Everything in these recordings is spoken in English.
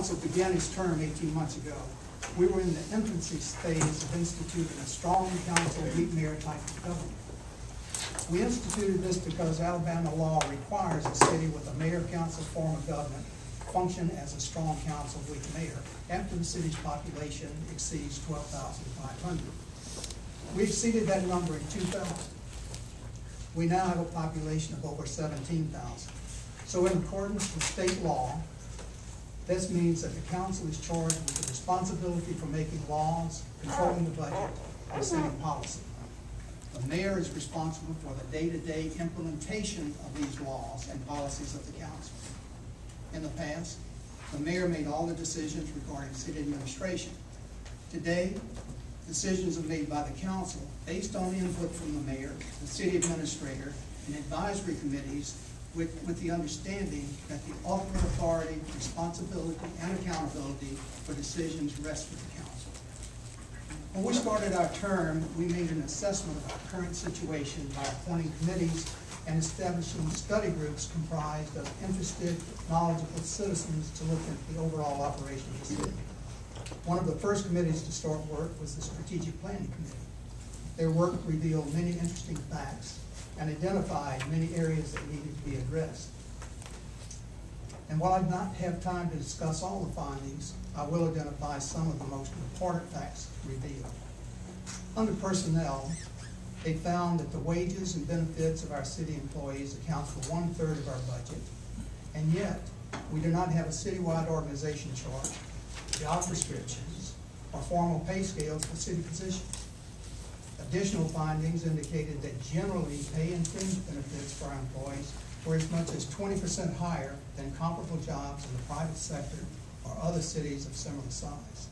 council began its term 18 months ago, we were in the infancy phase of instituting a strong council, weak mayor type of government. We instituted this because Alabama law requires a city with a mayor-council form of government function as a strong council, weak mayor, after the city's population exceeds 12,500. We exceeded that number in 2000. We now have a population of over 17,000. So in accordance with state law, this means that the council is charged with the responsibility for making laws, controlling the budget, and setting policy. The mayor is responsible for the day-to-day implementation of these laws and policies of the council. In the past, the mayor made all the decisions regarding city administration. Today, decisions are made by the council based on input from the mayor, the city administrator, and advisory committees with the understanding that the ultimate authority, responsibility, and accountability for decisions rest with the council. When we started our term, we made an assessment of our current situation by appointing committees and establishing study groups comprised of interested, knowledgeable citizens to look at the overall operation of the city. One of the first committees to start work was the Strategic Planning Committee. Their work revealed many interesting facts and identified many areas that needed to be addressed. And while I do not have time to discuss all the findings, I will identify some of the most important facts revealed. Under personnel, they found that the wages and benefits of our city employees account for 1/3 of our budget, and yet we do not have a citywide organization chart, job descriptions, or formal pay scales for city positions. Additional findings indicated that generally pay and fringe benefits for our employees were as much as 20% higher than comparable jobs in the private sector or other cities of similar size.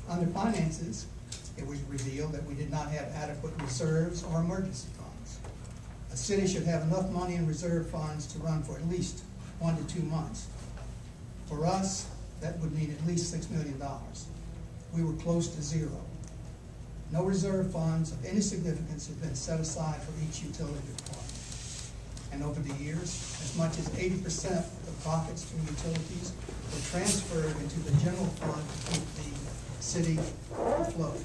Under finances, it was revealed that we did not have adequate reserves or emergency funds. A city should have enough money in reserve funds to run for at least 1 to 2 months. For us, that would mean at least $6 million. We were close to zero. No reserve funds of any significance have been set aside for each utility department. And over the years, as much as 80% of the profits from utilities were transferred into the general fund to keep the city afloat.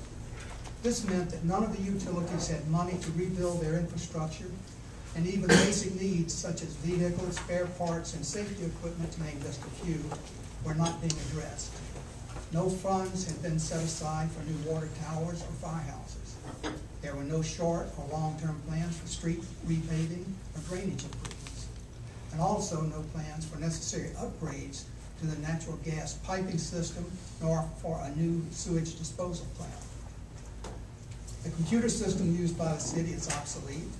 This meant that none of the utilities had money to rebuild their infrastructure, and even basic needs such as vehicles, spare parts, and safety equipment, to name just a few, were not being addressed. No funds had been set aside for new water towers or firehouses. There were no short or long-term plans for street repaving or drainage improvements, and also no plans for necessary upgrades to the natural gas piping system, nor for a new sewage disposal plant. The computer system used by the city is obsolete,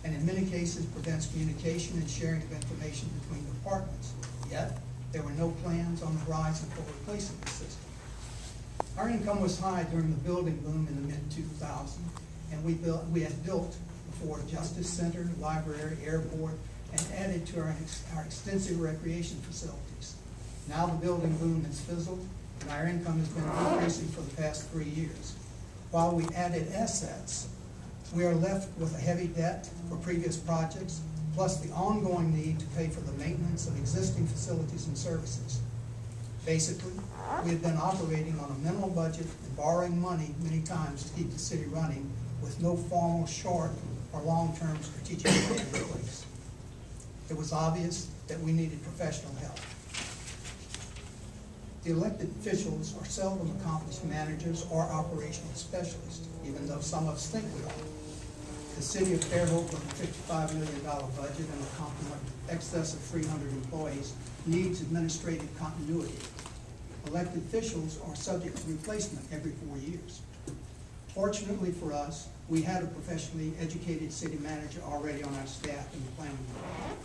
and in many cases prevents communication and sharing of information between departments. Yet, there were no plans on the horizon for replacing the system. Our income was high during the building boom in the mid-2000s, and we had built before Justice Center, library, airport, and added to our extensive recreation facilities. Now the building boom has fizzled, and our income has been decreasing for the past 3 years. While we added assets, we are left with a heavy debt for previous projects, plus the ongoing need to pay for the maintenance of existing facilities and services. Basically, we have been operating on a minimal budget and borrowing money many times to keep the city running with no formal short or long-term strategic plan in place. It was obvious that we needed professional help. The elected officials are seldom accomplished managers or operational specialists, even though some of us think we are. The city of Fairhope, with a $55 million budget and a complement excess of 300 employees, needs administrative continuity. Elected officials are subject to replacement every 4 years. Fortunately for us, we had a professionally educated city manager already on our staff in the planning department.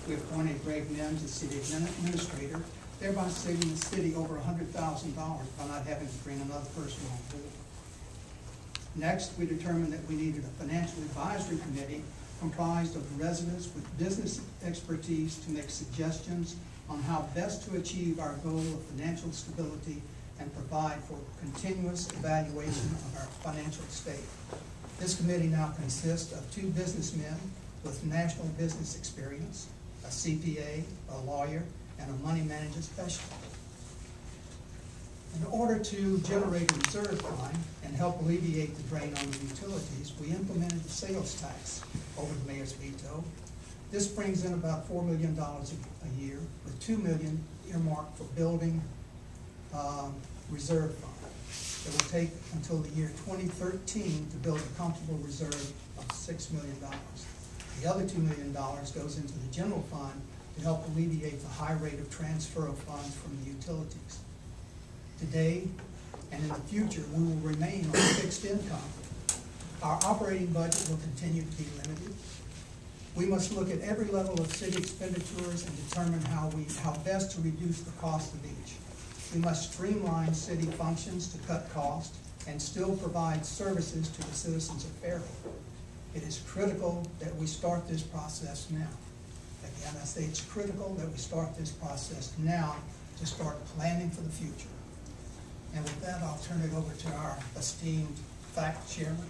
We appointed Greg Mims as city administrator, thereby saving the city over $100,000 by not having to bring another person on board. Next, we determined that we needed a financial advisory committee comprised of residents with business expertise to make suggestions on how best to achieve our goal of financial stability and provide for continuous evaluation of our financial state. This committee now consists of 2 businessmen with national business experience, a CPA, a lawyer, and a money management specialist. In order to generate a reserve fund and help alleviate the drain on the utilities, we implemented the sales tax over the mayor's veto. This brings in about $4 million a year, with $2 million earmarked for building reserve fund. It will take until the year 2013 to build a comfortable reserve of $6 million. The other $2 million goes into the general fund to help alleviate the high rate of transfer of funds from the utilities. Today and in the future, we will remain on fixed income. Our operating budget will continue to be limited. We must look at every level of city expenditures and determine how best to reduce the cost of each. We must streamline city functions to cut costs and still provide services to the citizens of Fairhope. It is critical that we start this process now. Again, I say it's critical that we start this process now to start planning for the future. And with that, I'll turn it over to our esteemed fact chairman,